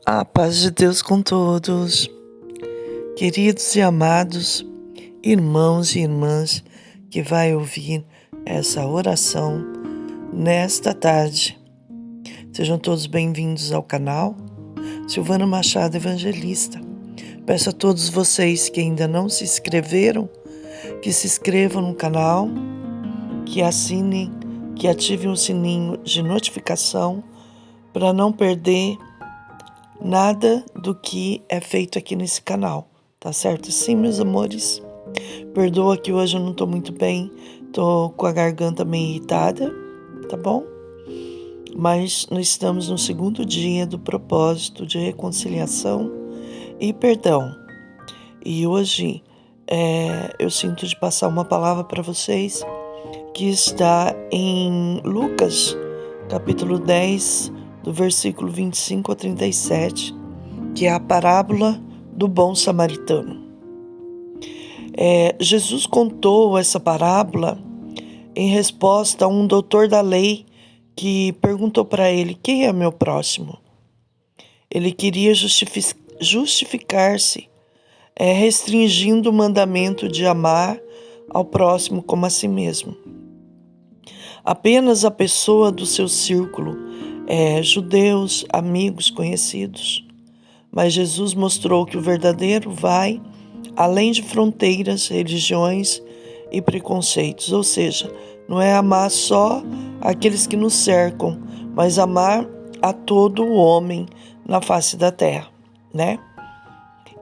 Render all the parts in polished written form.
A paz de Deus com todos, queridos e amados irmãos e irmãs que vai ouvir essa oração nesta tarde. Sejam todos bem-vindos ao canal Silvana Machado Evangelista. Peço a todos vocês que ainda não se inscreveram, que se inscrevam no canal, que assinem, que ativem o sininho de notificação para não perder nada do que é feito aqui nesse canal, tá certo? Sim, meus amores. Perdoa que hoje eu não tô muito bem, tô com a garganta meio irritada, tá bom? Mas nós estamos no segundo dia do propósito de reconciliação e perdão. E hoje eu sinto de passar uma palavra para vocês que está em Lucas, capítulo 10, do versículo 25 a 37, que é a parábola do bom samaritano. Jesus contou essa parábola em resposta a um doutor da lei que perguntou para ele: quem é meu próximo? Ele queria justificar-se, restringindo o mandamento de amar ao próximo como a si mesmo. Apenas a pessoa do seu círculo, judeus, amigos, conhecidos. Mas Jesus mostrou que o verdadeiro vai além de fronteiras, religiões e preconceitos. Ou seja, não é amar só aqueles que nos cercam, mas amar a todo o homem na face da terra, né?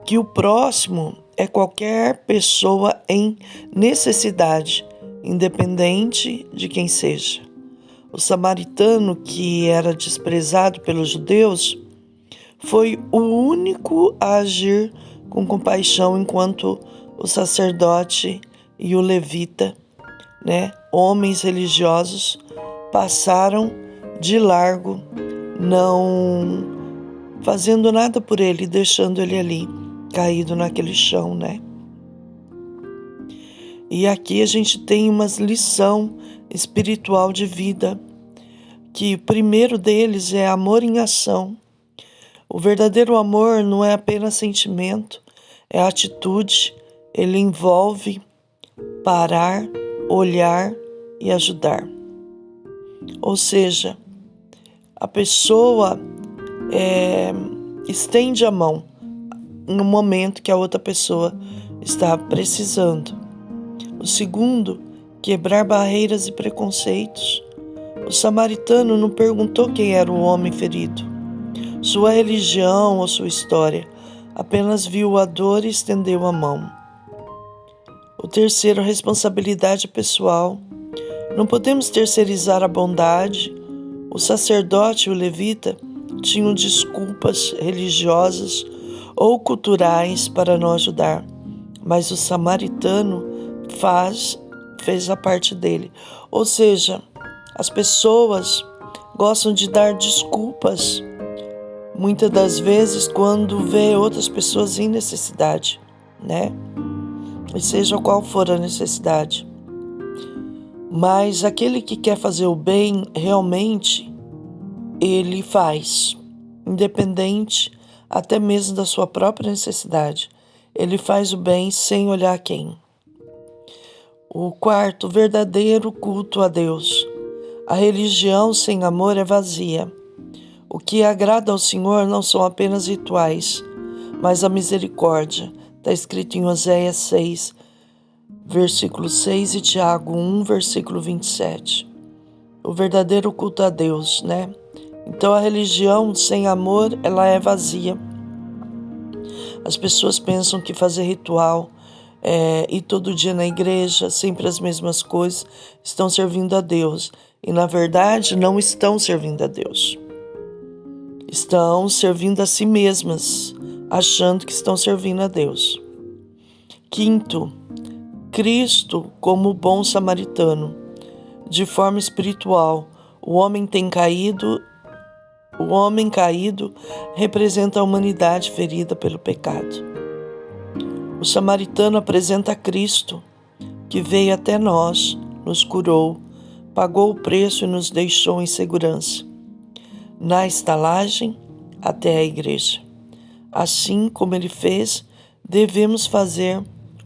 Que o próximo é qualquer pessoa em necessidade, independente de quem seja. O samaritano, que era desprezado pelos judeus, foi o único a agir com compaixão, enquanto o sacerdote e o levita, homens religiosos, passaram de largo, não fazendo nada por ele, deixando ele ali, caído naquele chão, E aqui a gente tem uma lição espiritual de vida, que o primeiro deles é amor em ação. O verdadeiro amor não é apenas sentimento, é atitude. Ele envolve parar, olhar e ajudar. Ou seja, a pessoa estende a mão no momento que a outra pessoa está precisando. O segundo, quebrar barreiras e preconceitos. O samaritano não perguntou quem era o homem ferido, sua religião ou sua história, apenas viu a dor e estendeu a mão. O terceiro, a responsabilidade pessoal. Não podemos terceirizar a bondade. O sacerdote e o levita tinham desculpas religiosas ou culturais para não ajudar, mas o samaritano fez a parte dele. Ou seja, as pessoas gostam de dar desculpas, muitas das vezes, quando vê outras pessoas em necessidade, E seja qual for a necessidade. Mas aquele que quer fazer o bem, realmente, ele faz, independente até mesmo da sua própria necessidade. Ele faz o bem sem olhar quem. O quarto, verdadeiro culto a Deus. A religião sem amor é vazia. O que agrada ao Senhor não são apenas rituais, mas a misericórdia. Está escrito em Oséias 6, versículo 6 e Tiago 1, versículo 27. O verdadeiro culto a Deus, Então a religião sem amor, ela é vazia. As pessoas pensam que fazer ritual, ir todo dia na igreja, sempre as mesmas coisas, estão servindo a Deus. E na verdade não estão servindo a Deus. Estão servindo a si mesmas, achando que estão servindo a Deus. Quinto, Cristo como bom samaritano. De forma espiritual, o homem caído representa a humanidade ferida pelo pecado. O samaritano apresenta Cristo, que veio até nós, nos curou, pagou o preço e nos deixou em segurança. na estalagem até a igreja. Assim como ele fez, devemos fazer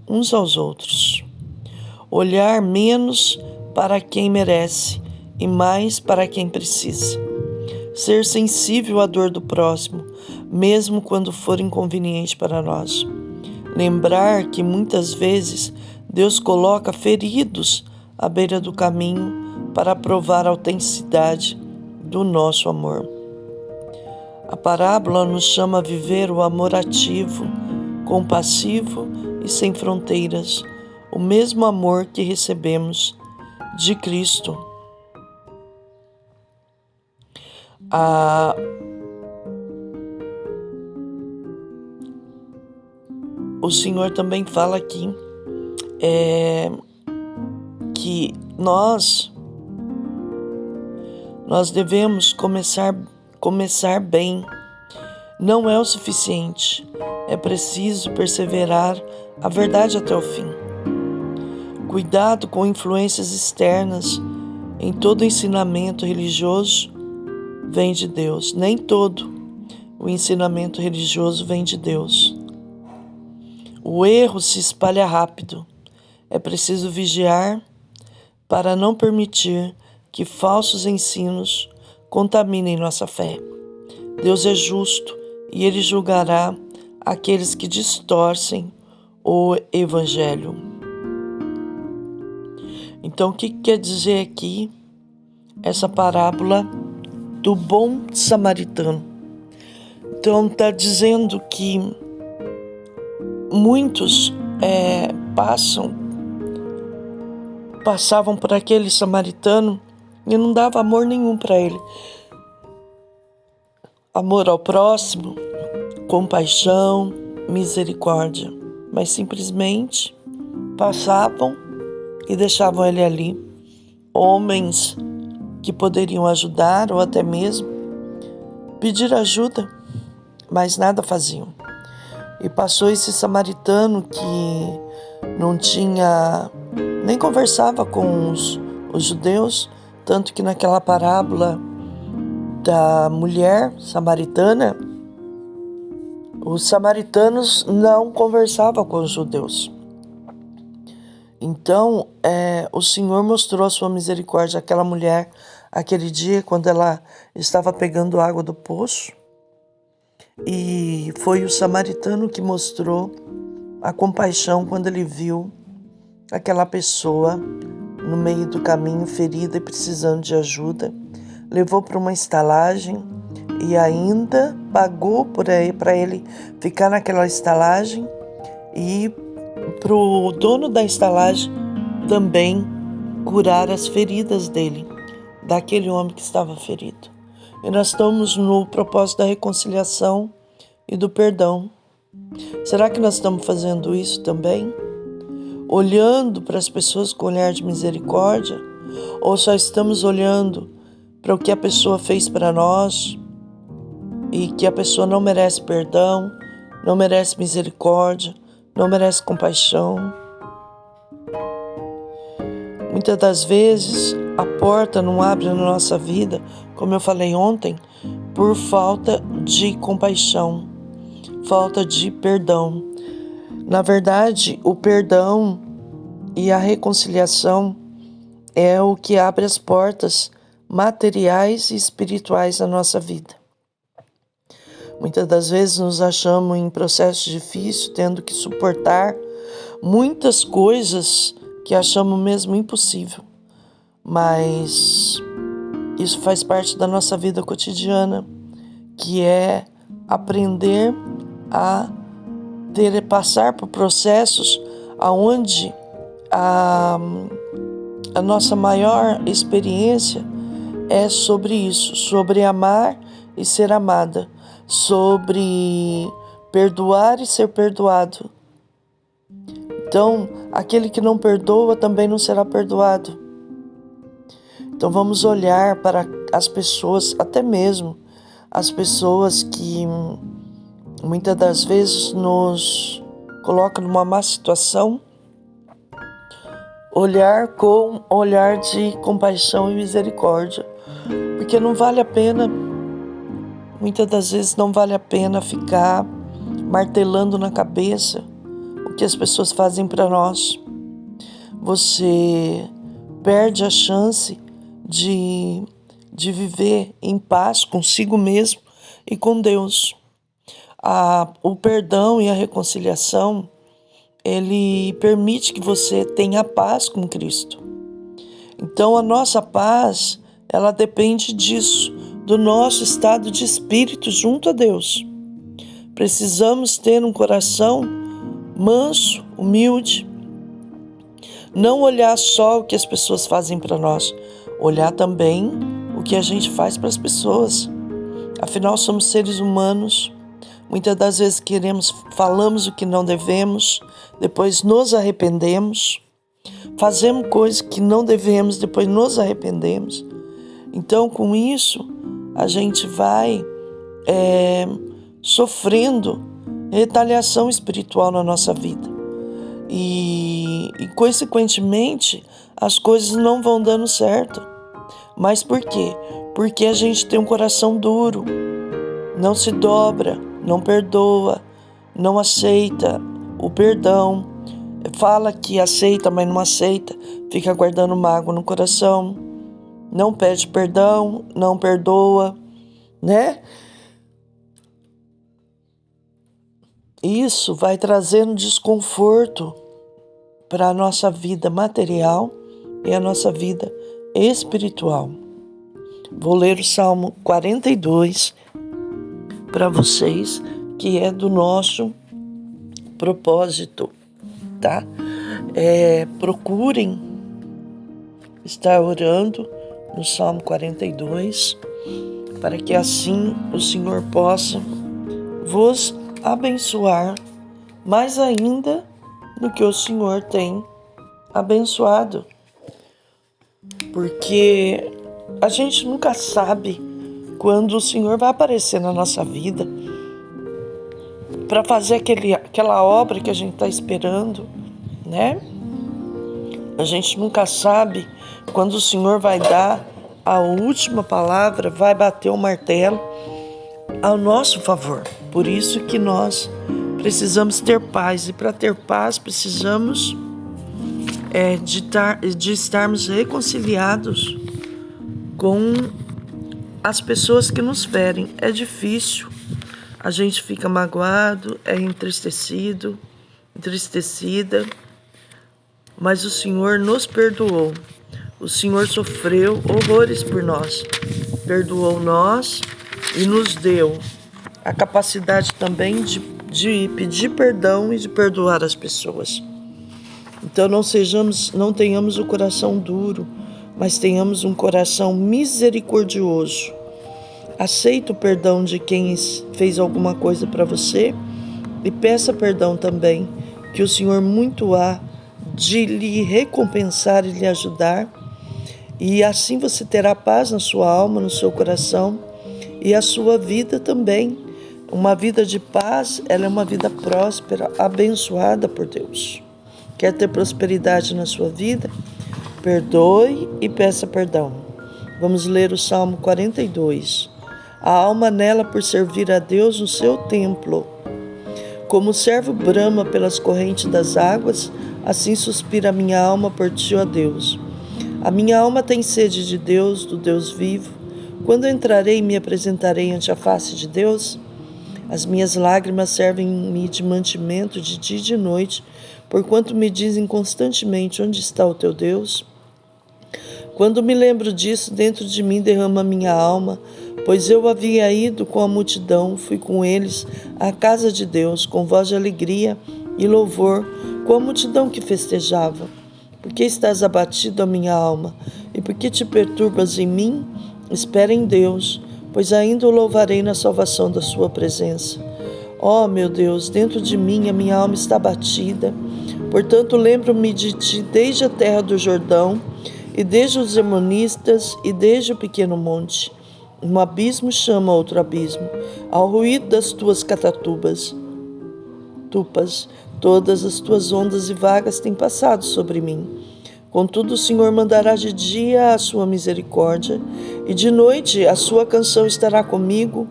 uns aos outros. Olhar menos para quem merece e mais para quem precisa. Ser sensível à dor do próximo, mesmo quando for inconveniente para nós. Lembrar que muitas vezes Deus coloca feridos à beira do caminho para provar a autenticidade do nosso amor. A parábola nos chama a viver o amor ativo, compassivo e sem fronteiras, o mesmo amor que recebemos de Cristo. O Senhor também fala aqui que nós devemos começar bem. Não é o suficiente. É preciso perseverar a verdade até o fim. Cuidado com influências externas. Em todo ensinamento religioso vem de Deus. Nem todo o ensinamento religioso vem de Deus. O erro se espalha rápido. É preciso vigiar para não permitir que falsos ensinos contaminem nossa fé. Deus é justo e Ele julgará aqueles que distorcem o Evangelho. Então, o que quer dizer aqui essa parábola do bom samaritano? Então, está dizendo que muitos passavam por aquele samaritano e não dava amor nenhum para ele. Amor ao próximo, compaixão, misericórdia. Mas simplesmente passavam e deixavam ele ali. Homens que poderiam ajudar ou até mesmo pedir ajuda, mas nada faziam. E passou esse samaritano que não tinha, nem conversava com os judeus, tanto que naquela parábola da mulher samaritana, os samaritanos não conversavam com os judeus. Então, o Senhor mostrou a sua misericórdia àquela mulher, aquele dia, quando ela estava pegando água do poço. E foi o samaritano que mostrou a compaixão quando ele viu aquela pessoa no meio do caminho, ferida e precisando de ajuda. Levou para uma estalagem e ainda pagou para ele ficar naquela estalagem e para o dono da estalagem também curar as feridas dele, daquele homem que estava ferido. E nós estamos no propósito da reconciliação e do perdão. Será que nós estamos fazendo isso também? Olhando para as pessoas com olhar de misericórdia? Ou só estamos olhando para o que a pessoa fez para nós e que a pessoa não merece perdão, não merece misericórdia, não merece compaixão? Muitas das vezes a porta não abre na nossa vida, como eu falei ontem, por falta de compaixão, falta de perdão. Na verdade, o perdão e a reconciliação é o que abre as portas materiais e espirituais da nossa vida. Muitas das vezes nos achamos em processo difícil, tendo que suportar muitas coisas que achamos mesmo impossível. Mas isso faz parte da nossa vida cotidiana, que é aprender a passar por processos onde a nossa maior experiência é sobre isso, sobre amar e ser amada, sobre perdoar e ser perdoado. Então, aquele que não perdoa também não será perdoado. Então, vamos olhar para as pessoas, até mesmo as pessoas que muitas das vezes nos colocam numa má situação, olhar com olhar de compaixão e misericórdia, porque não vale a pena Muitas das vezes não vale a pena ficar martelando na cabeça o que as pessoas fazem para nós. Você perde a chance de viver em paz consigo mesmo e com Deus. O perdão e a reconciliação, ele permite que você tenha paz com Cristo. Então a nossa paz, ela depende disso, do nosso estado de espírito junto a Deus. Precisamos ter um coração manso, humilde, não olhar só o que as pessoas fazem para nós, olhar também o que a gente faz para as pessoas. Afinal, somos seres humanos. Muitas das vezes falamos o que não devemos, depois nos arrependemos. Fazemos coisas que não devemos, depois nos arrependemos. Então, com isso, a gente vai sofrendo retaliação espiritual na nossa vida. E, consequentemente, as coisas não vão dando certo. Mas por quê? Porque a gente tem um coração duro, não se dobra, não perdoa, não aceita o perdão, fala que aceita, mas não aceita, fica guardando mágoa no coração, não pede perdão, não perdoa, né? Isso vai trazendo desconforto para a nossa vida material e a nossa vida espiritual. Vou ler o Salmo 42 para vocês, que é do nosso propósito, tá? Procurem estar orando no Salmo 42, para que assim o Senhor possa vos abençoar mais ainda do que o Senhor tem abençoado. Porque a gente nunca sabe quando o Senhor vai aparecer na nossa vida para fazer aquela obra que a gente está esperando, né? A gente nunca sabe quando o Senhor vai dar a última palavra, vai bater o martelo ao nosso favor. Por isso que nós precisamos ter paz, e para ter paz precisamos de estarmos reconciliados com as pessoas que nos ferem. É difícil, a gente fica magoado, entristecida, mas o Senhor nos perdoou. O Senhor sofreu horrores por nós, perdoou nós e nos deu a capacidade também de pedir perdão e de perdoar as pessoas. Então não tenhamos o coração duro, mas tenhamos um coração misericordioso. Aceite o perdão de quem fez alguma coisa para você e peça perdão também, que o Senhor muito há de lhe recompensar e lhe ajudar. E assim você terá paz na sua alma, no seu coração e a sua vida também. Uma vida de paz, ela é uma vida próspera, abençoada por Deus. Quer ter prosperidade na sua vida? Perdoe e peça perdão. Vamos ler o Salmo 42. A alma anela por servir a Deus no seu templo. Como o servo brama pelas correntes das águas, assim suspira a minha alma por ti, ó Deus. A minha alma tem sede de Deus, do Deus vivo. Quando entrarei e me apresentarei ante a face de Deus? As minhas lágrimas servem-me de mantimento de dia e de noite, porquanto me dizem constantemente: onde está o teu Deus? Quando me lembro disso, dentro de mim derrama minha alma, pois eu havia ido com a multidão, fui com eles à casa de Deus, com voz de alegria e louvor, com a multidão que festejava. Por que estás abatido, a minha alma? E por que te perturbas em mim? Espera em Deus, pois ainda o louvarei na salvação da sua presença. Ó meu Deus, dentro de mim a minha alma está abatida. Portanto, lembro-me de ti desde a terra do Jordão, e desde os Hermonistas, e desde o pequeno monte. Um abismo chama outro abismo, ao ruído das tuas tupas. Todas as tuas ondas e vagas têm passado sobre mim. Contudo, o Senhor mandará de dia a sua misericórdia, e de noite a sua canção estará comigo,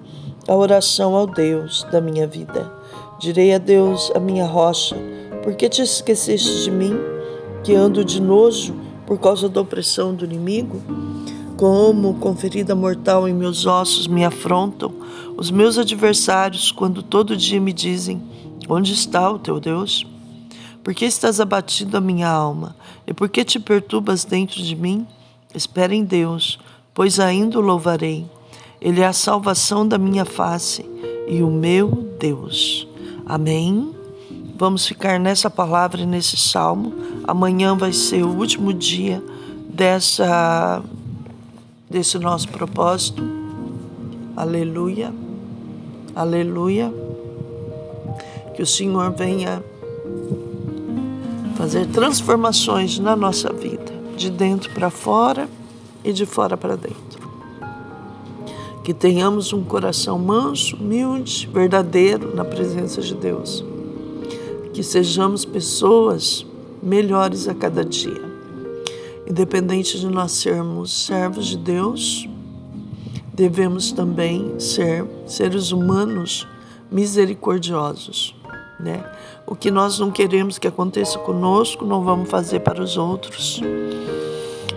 a oração ao Deus da minha vida. Direi a Deus, a minha rocha, por que te esqueceste de mim, que ando de nojo por causa da opressão do inimigo? Como com ferida mortal em meus ossos me afrontam os meus adversários, quando todo dia me dizem, onde está o teu Deus? Por que estás abatido a minha alma? E por que te perturbas dentro de mim? Espera em Deus, pois ainda o louvarei. Ele é a salvação da minha face e o meu Deus. Amém? Vamos ficar nessa palavra e nesse salmo. Amanhã vai ser o último dia desse nosso propósito. Aleluia. Aleluia. Que o Senhor venha fazer transformações na nossa vida, de dentro para fora e de fora para dentro. Que tenhamos um coração manso, humilde, verdadeiro na presença de Deus. Que sejamos pessoas melhores a cada dia. Independente de nós sermos servos de Deus, devemos também ser seres humanos misericordiosos, né? O que nós não queremos que aconteça conosco, não vamos fazer para os outros.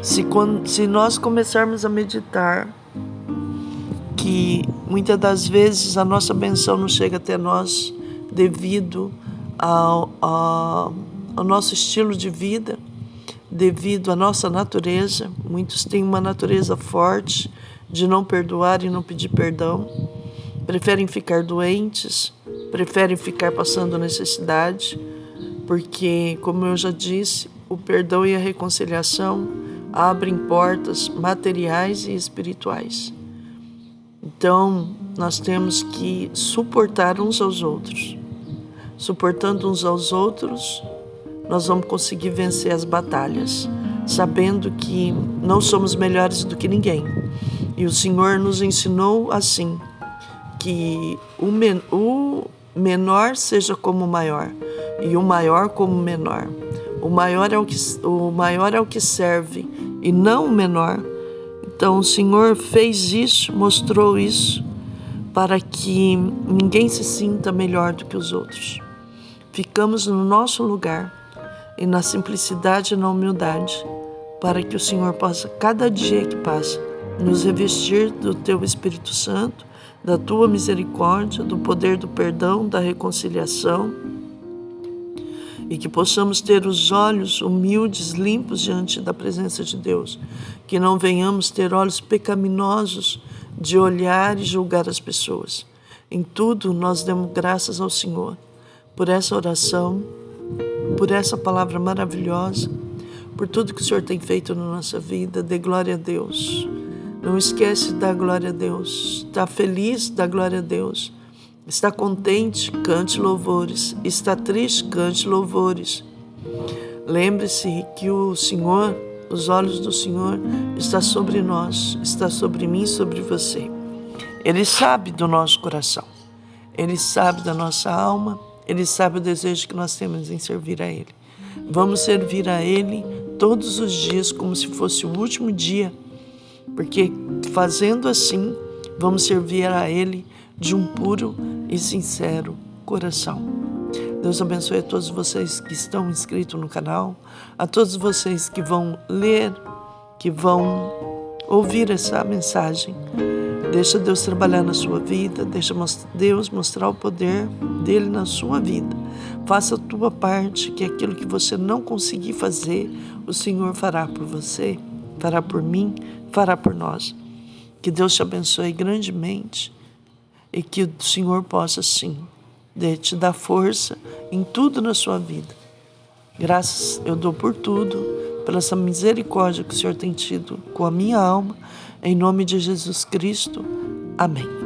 Se nós começarmos a meditar que muitas das vezes a nossa benção não chega até nós devido ao nosso estilo de vida, devido à nossa natureza. Muitos têm uma natureza forte de não perdoar e não pedir perdão, preferem ficar doentes, preferem ficar passando necessidade, porque, como eu já disse, o perdão e a reconciliação abrem portas materiais e espirituais. Então, nós temos que suportar uns aos outros. Suportando uns aos outros, nós vamos conseguir vencer as batalhas, sabendo que não somos melhores do que ninguém. E o Senhor nos ensinou assim, que o menor seja como o maior, e o maior como o menor. O maior é o que serve, e não o menor. Então o Senhor fez isso, mostrou isso, para que ninguém se sinta melhor do que os outros. Ficamos no nosso lugar, e na simplicidade e na humildade, para que o Senhor possa, cada dia que passa, nos revestir do Teu Espírito Santo, da Tua misericórdia, do poder do perdão, da reconciliação, e que possamos ter os olhos humildes, limpos diante da presença de Deus, que não venhamos ter olhos pecaminosos de olhar e julgar as pessoas. Em tudo nós demos graças ao Senhor, por essa oração, por essa palavra maravilhosa, por tudo que o Senhor tem feito na nossa vida. Dê glória a Deus. Não esquece de dar glória a Deus. Está feliz, dá glória a Deus. Está contente, cante louvores. Está triste, cante louvores. Lembre-se que o Senhor, os olhos do Senhor, está sobre nós, está sobre mim, sobre você. Ele sabe do nosso coração. Ele sabe da nossa alma. Ele sabe o desejo que nós temos em servir a Ele. Vamos servir a Ele todos os dias como se fosse o último dia, porque fazendo assim, vamos servir a Ele de um puro e sincero coração. Deus abençoe a todos vocês que estão inscritos no canal, a todos vocês que vão ler, que vão ouvir essa mensagem. Deixa Deus trabalhar na sua vida, deixa Deus mostrar o poder dele na sua vida. Faça a tua parte, que aquilo que você não conseguir fazer, o Senhor fará por você, fará por mim, fará por nós. Que Deus te abençoe grandemente e que o Senhor possa, sim, te dar força em tudo na sua vida. Graças eu dou por tudo, pela essa misericórdia que o Senhor tem tido com a minha alma. Em nome de Jesus Cristo. Amém.